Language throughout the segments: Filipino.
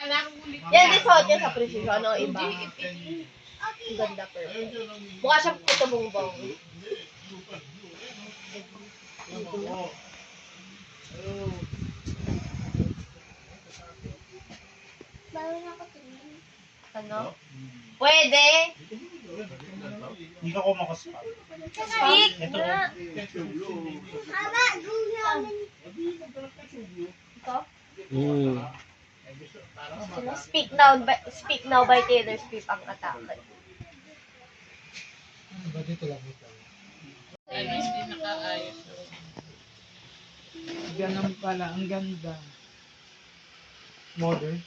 Yan, di suot yan sa precision. Ano, iba. Ang ganda per. Mukha siyang puto bongbong. Ano? Pwede. Hindi ka ko makaspa. Speak. Ito. Ito? Mm. Speak now by Taylor Swift ang atake. Ganun pala, ang ganda. Modern.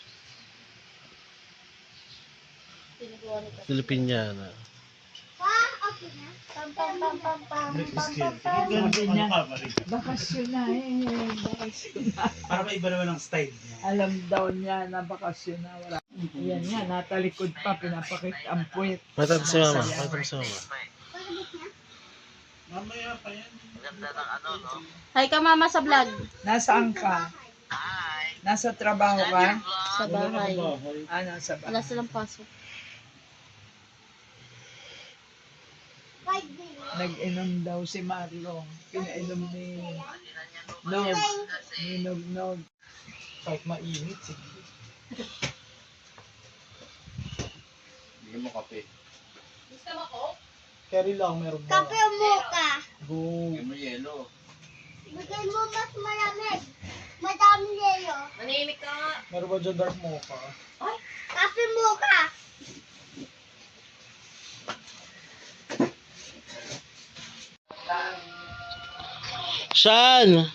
Filipiniana. Sabi niya, bakasyon na bakasyon na. Para ba iba naman ang style niya? Alam daw niya na bakasyon na wala. Yan nga, natalikod pa, pinapakit ang puwet. Matang si mama. Matang si mama. Mamaya pa yan. Hi ka mama sa vlog. Nasaan ka? Nasa trabaho ka? Sa bahay. Nasa bahay. Wala silang pasok. Nag-inom daw si Marlon. Pinainom ni Nog. Ni Nog. Kahit mainit, sige. Hindi mo kape. Carry lang, meron ba? Kape mo ka. Go. Hindi mo yelo. Bigay mo mas malamig. Madami yelo. Manimik ka nga. Meron ba dyan dark mocha? Kape mo ka. Sean!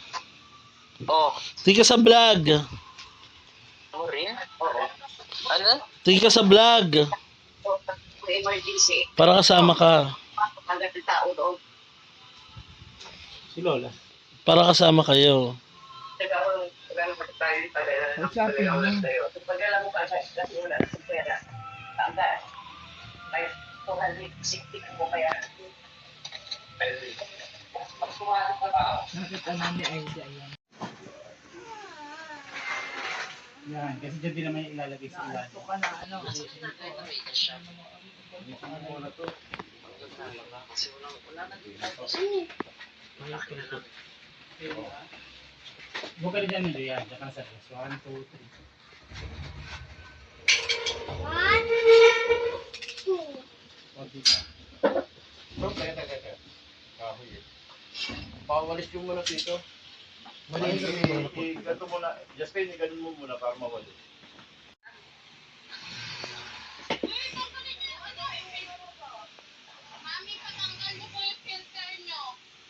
Oh, Tingin ka sa vlog. mo rin? Oo. Ano? Tingin ka sa vlog. Emergency. Para kasama ka. Hanggang ng tao doon. Si Lola. Para kasama kayo. Usapin mo. Pagkala mo pa sa wala sa pera. Tanda. Kaya 260 mo kaya. Nakita na ni Aida yan. Yan, kasi dyan din naman yung ilalagay sa ilan. Ito ka na, ano? Huwag ka rin dyan nila yan. Diyan ka sa rest. 1, 2, 3. 1, 2. Pawalis yung muna dito. Ganto muna. Justin, ganun mo muna para mawalis.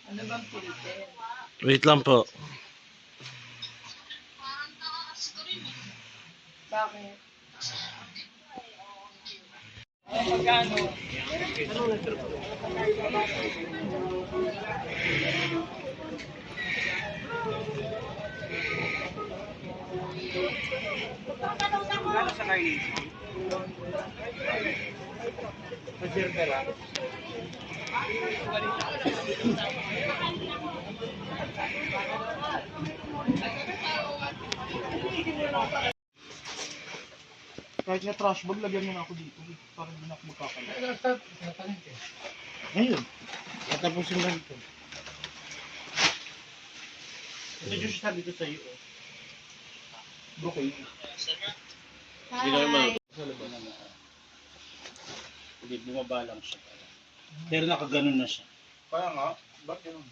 Ano bang filter? Wait lang po. Bakit? Magkano? Gano'n sa carnation? Sa Gervera? Kahit nga trash bag, lagyan mo na ako dito. Para hindi na ako magkakala. Ngayon. Tatapusin lang ito. Ito yung sabi ko sa iyo. Okay. Hindi na naman. Sa laban na hindi bumaba lang siya. Pero nakaganon na siya. Kaya nga, bakit yun?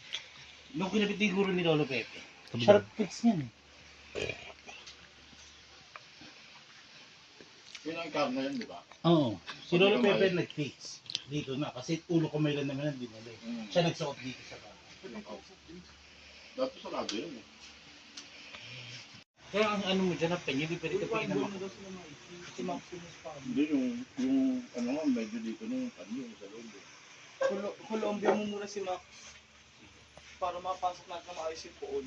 Nung kinapit ni guro ni Lolo Pepe, sharp fix niyan eh. Yun ang carb na yun, di ba? Oo. Si Lolo Pepe nag-fix. Dito na. Kasi ulo ko may lang naman ang dinala eh. Mm. Siya nagsuot dito sa baba. Dapat sa lado yun eh. Kaya ang ano mo dyan, hindi pwede ka pinamako. Si Maximus pa. Hindi yung ano nga, medyo dito na yung kanyo sa loob eh. Colombia mo muna si Max para mapasok natin na maayos yung poon.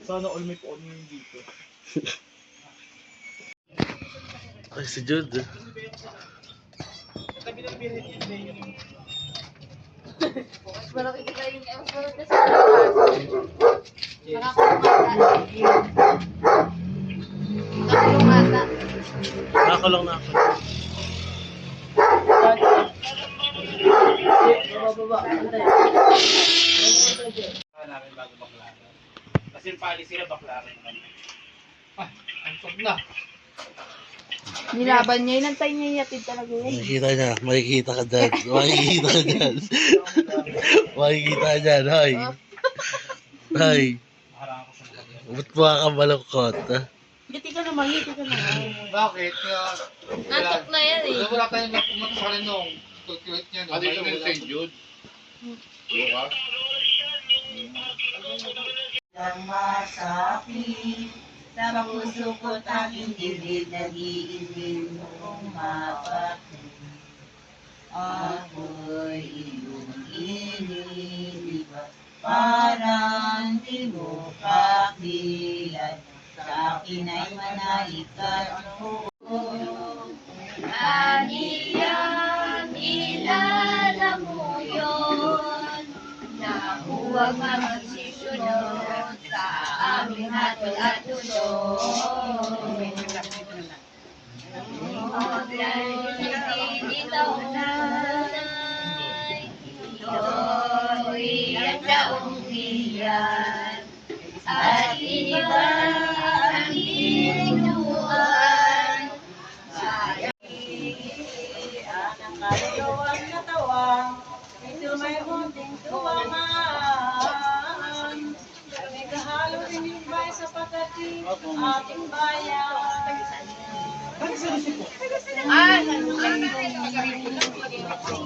Sana all may poon yung dito. Ay, si Jude. Tabi ng birin niya na yung Malaki kita yung effort na sa Nakakulungan. Nakakulong na ako. Baba. Antay. namin bago baklaran. Kasi yung policy na baklaran naman. Ansok na. Nilaban niya, inantay niya yatid talaga yun. Makikita ka dyan. Makikita ka dyan. Makikita ka dyan, hoy. Hoy. Harang ako sa mga. Ba't mukha ka malungkot, ha? Ngiti ka naman. Bakit? Nantok na yan eh. Wala tayong pumunta sa kanila nung tulkilit niya. Ano yung St. Jude? Bukas? Ang masakit sa puso ko't aking dibdib, nag-iibig mong mapatid. Ako'y iyong inilibat, parang di mo kakilan. Sa akin ay manalikat mo. Aniyang ilala mo yun, na huwag magsisunod sa aming hatol at tulong. Dahil ikaw na'y ito'y ang taong iyan, at iniwan ang inuwan. Ang kaluluwang katawang, ito may munting tuwangan. May kahalo rin yung bay sa pagdating ating bayan.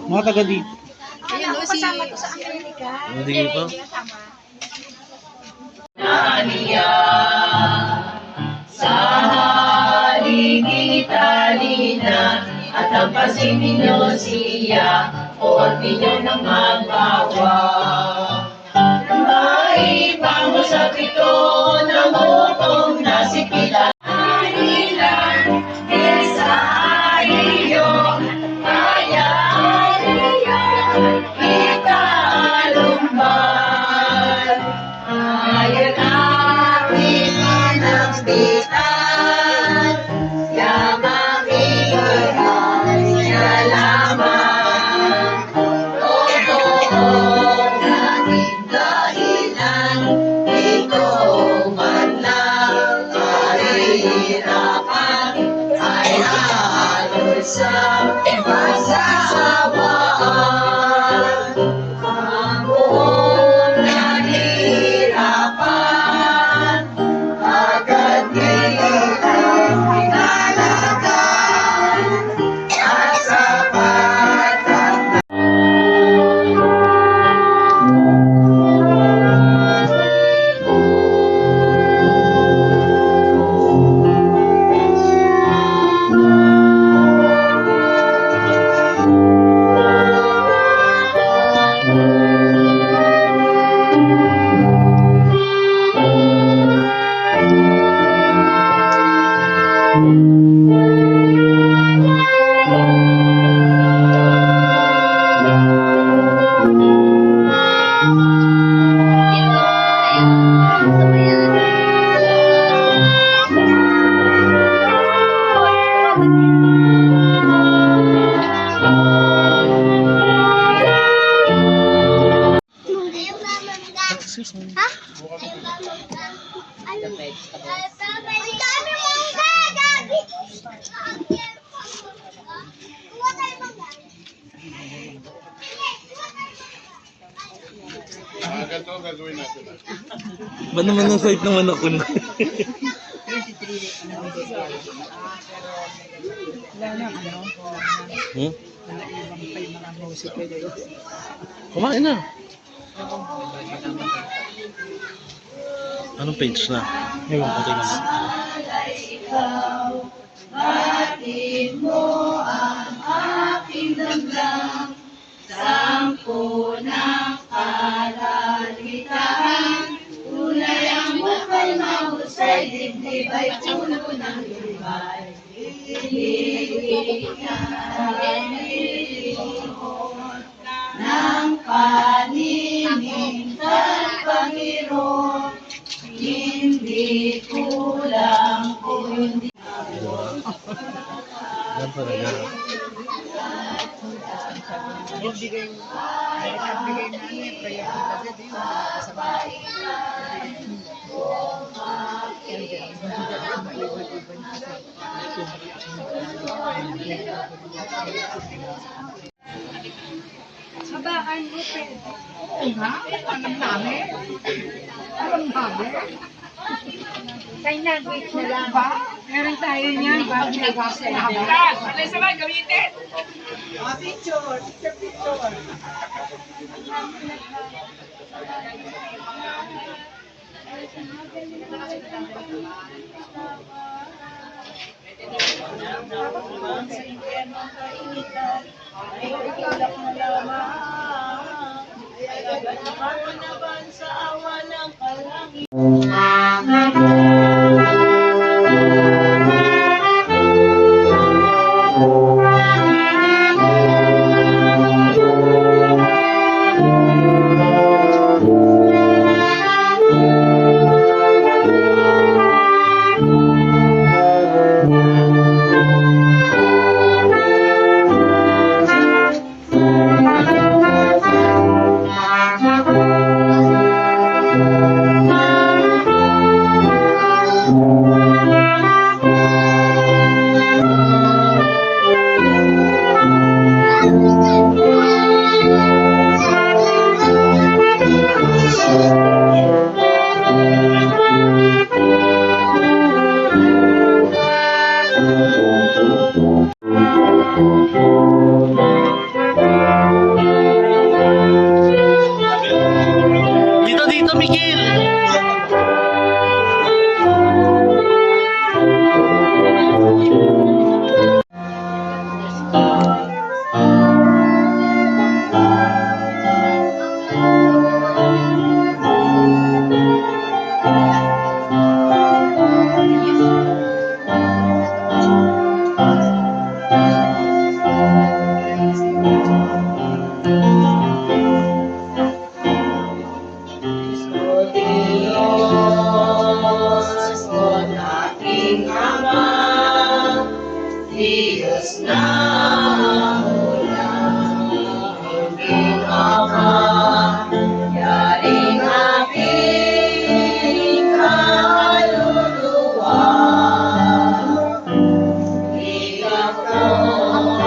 Mga taga dito. Ayun, no, kasama ko sa Amerika. Hindi ko pa. Sa haligi-talina at ang pasing ninyo siya, huwag ninyo nang magbawa. Maipang sa pito ng utong nasipilan. Ilan isa iyo, kaya kita alumbal. Ayaw natin managbitan, yamang ibigay niya lamang. Totoo naging dahilan, ito man lang kahirapan, ay aloy sa pasasawaan. Ang buong nahihirapan, agad nilang pinalagan, at sapat at Ganito ang gagawin natin. Ba naman ang site naman ako na? Hmm? Kumain na. Anong page na? Ewan ko tingnan. Batid mo ang aking damdam, sampu ng kalalitahan. Tunay ang bukal mahusay, dibdib ay puno ng lumay. Ibig ng paninindan pangiro, hindi kulang kundi Yan talaga. Yung bigay, nagbigay na ano yung prayer ng agad yun. Sa bahay. Yan din. Iba-iba niya kasi. Habaan mo, pwede. Oo nga, alam namin. Alam namin. Sign language na lang. Ba? Meron tayo niyan. Bago nag-asa na habaan. Alay sabay, gamitin! Picture. Picture. Dito, Mikil! Diyos o ating Ama, Diyos na ulang aking Ama, yaring aking kaluluwa, ikaw po ang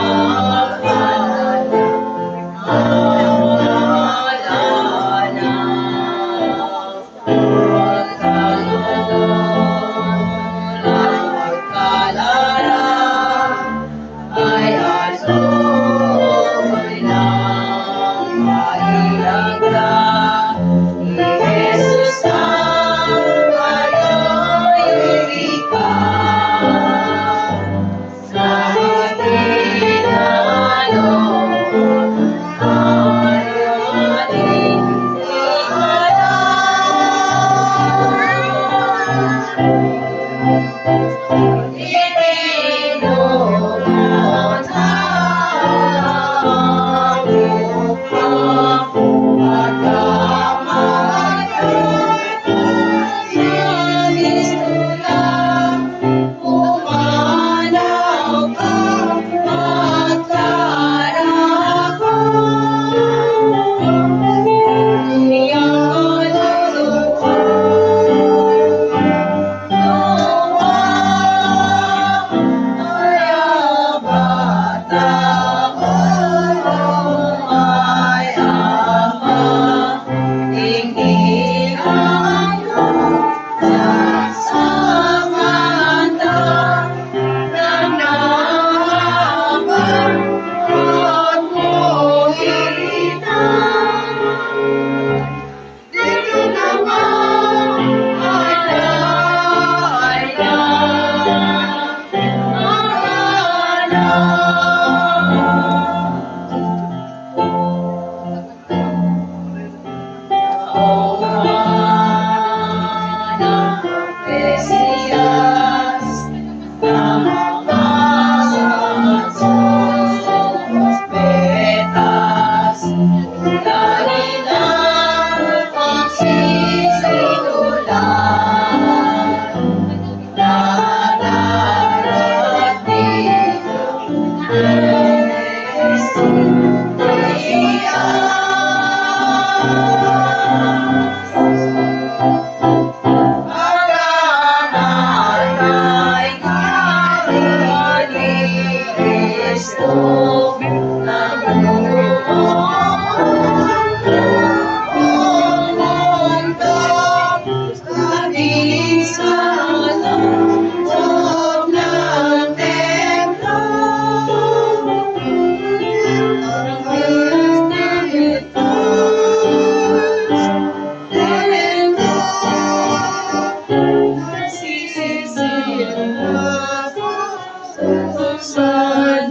Kristo,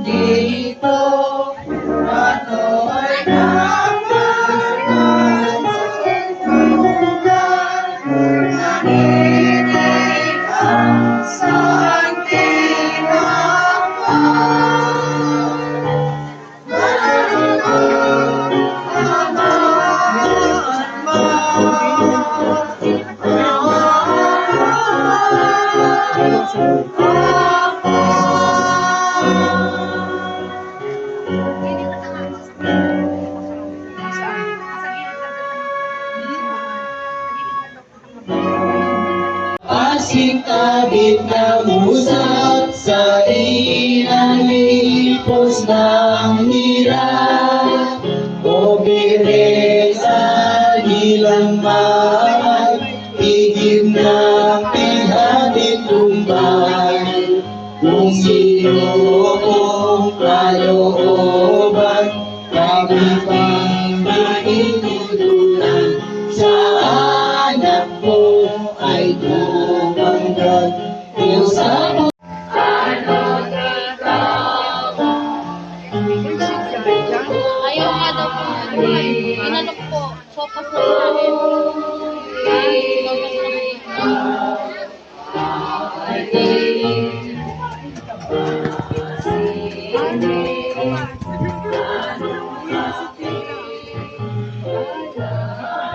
dito, ano'y nakinig ang santing Asing-abit na musap sa inang ipos ng hirap o bire sa ilang mahal higit ng pinhatid tumbay kung sino kong kalooban kami pang maitutulad sa anak ko ay tumanggal kung sa Ayaw nga daw po. Inalok po. Sopas na namin.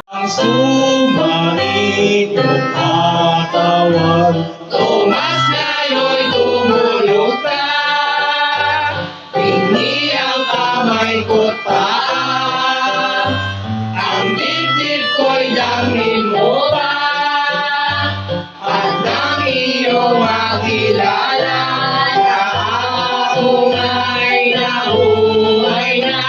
ang sumarito katawag Tomas ngayon tumulog ka hindi ang kamay ko't paa ang dibdib ko'y damhin mo ba at nang iyong makilala na ako nga'y nabuhay na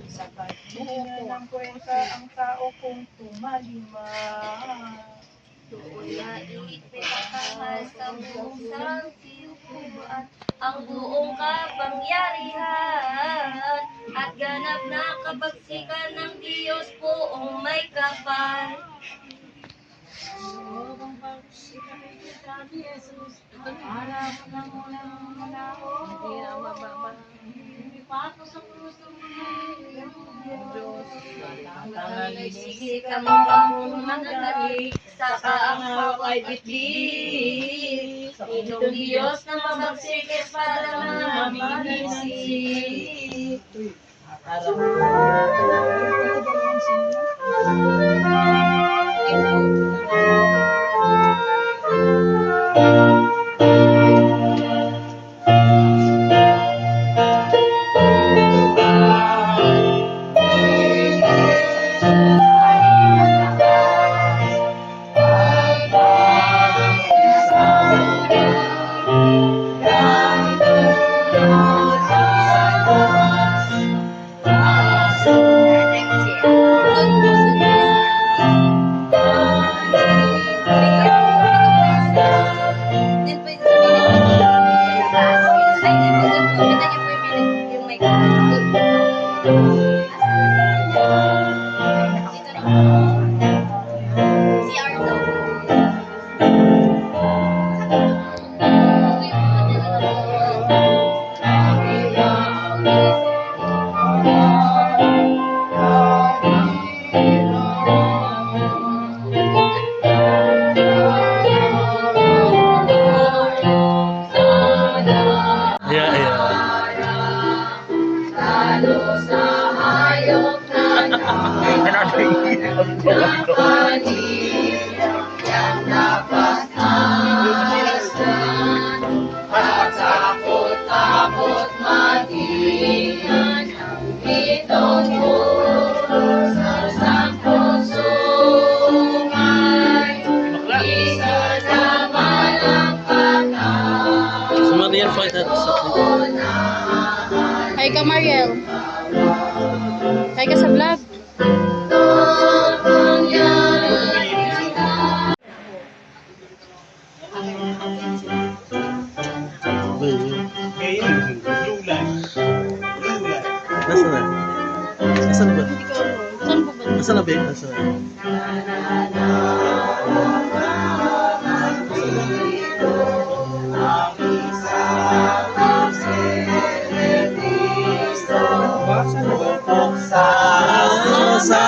Sa paghinga ng kwenta ang tao kung tumalima. Doon na ipinakahal sa buong sangsiupuan ang buong kapangyarihan at ganap na kabagsikan ng Diyos poong may kapal. Harap ng unang manahon, hindi na mababa. Pato sa puso mo ng Diyos. Nagsisik ang bangkong nagali, saka ang hawak ay bitbit. Itong Diyos na mabagsikis para mamanisip. Hi ka, Mariel. Hi ka sa vlog. Ngayon, blue light. Blue light. Nasaan na? Nasaan ba? Saan po ba? Nasaan na, babe? Nasaan na? Sa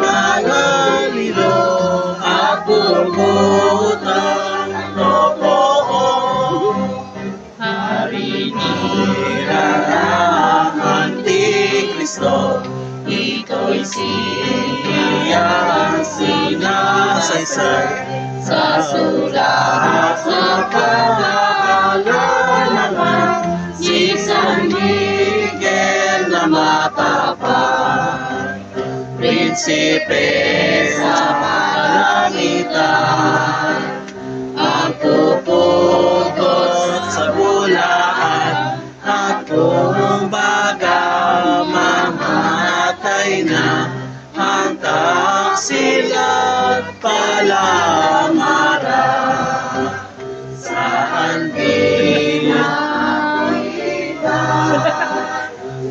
mga ilong at burgutan noon, harinira ng Antikristo, ito'y siyang sinasaysay sa sulat sa pangalan naman si San Miguel na matapang, prinsipe sa kalangitan, ang pupukot sa bulaan at kung baga mamatay na ang taksilat palamara. Saan pinakita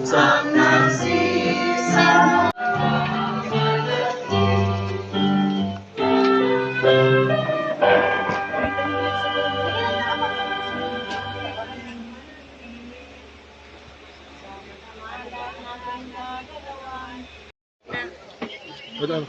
sa nagsisama? Ito.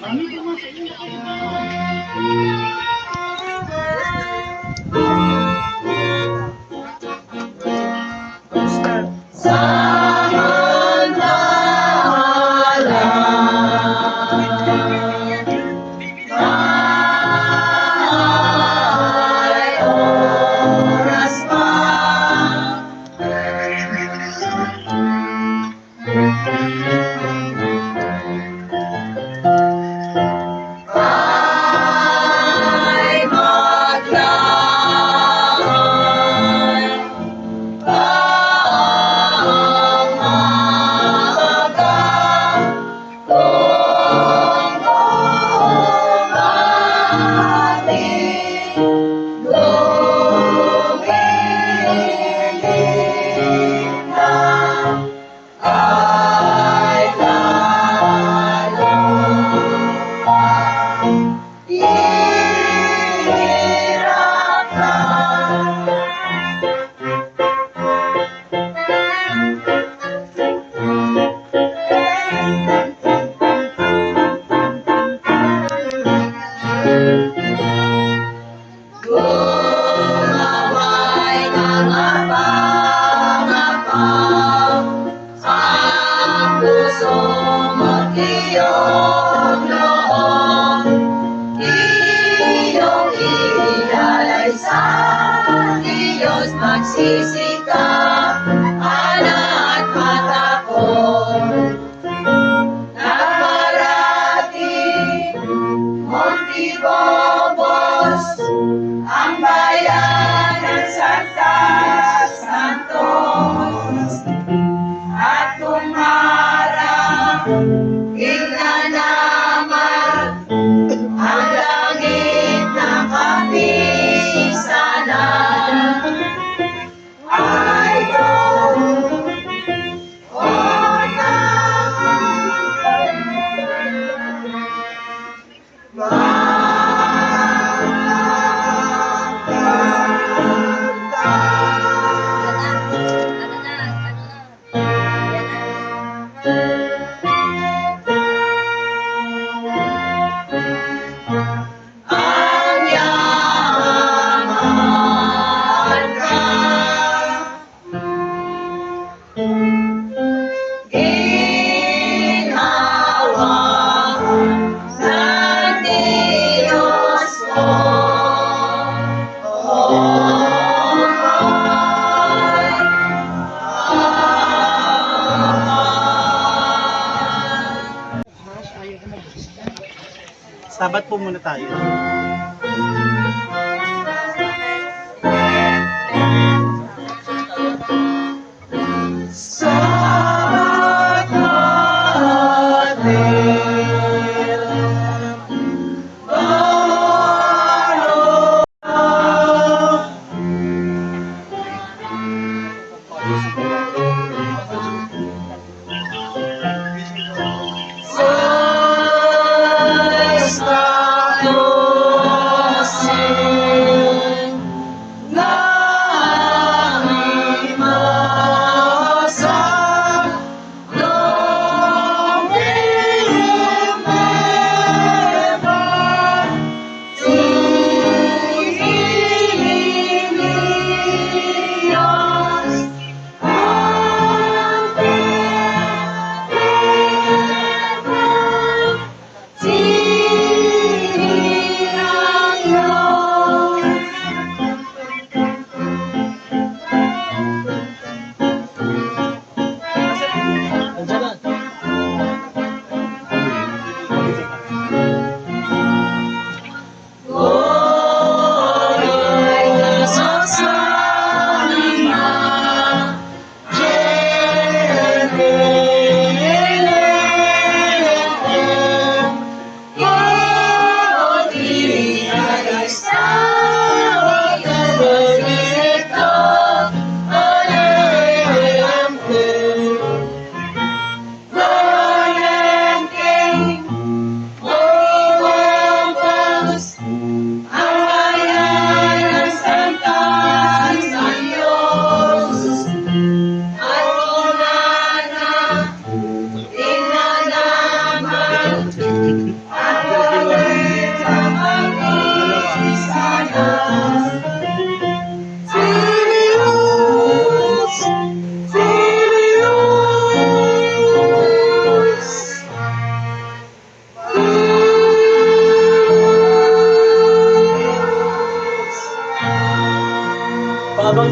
Magsisikap, ala at mata ko. Nagparating, Montibobos, ang bayan ng Santa Santos. At tumarang, ignanaman, ang langit ng kapisanan. Sabat po muna tayo. Sabat natin,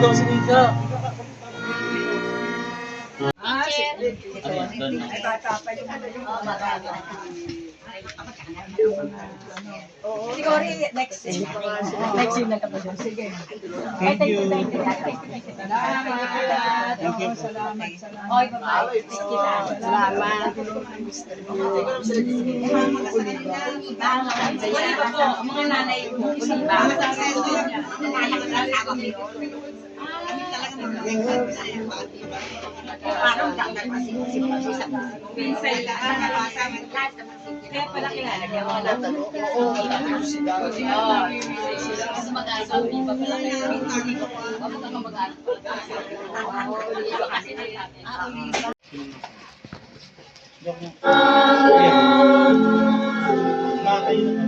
daw si Nika. Teacher. Ano, doon. Siguro next year. Next year na tapos yun. Sige. Thank you. Salamat. Thank you. Salamat. Oy, bye-bye. Salamat. Oliva po, mga nanay po, Oliva. Pinsay lang. Kaya pala kilala niya mga natanong. Oo. Mas mag-asa, Oliva pala kayo. Mag-asa. Oliva kasi naglatin. Oliva. Joke lang. Mga kayo na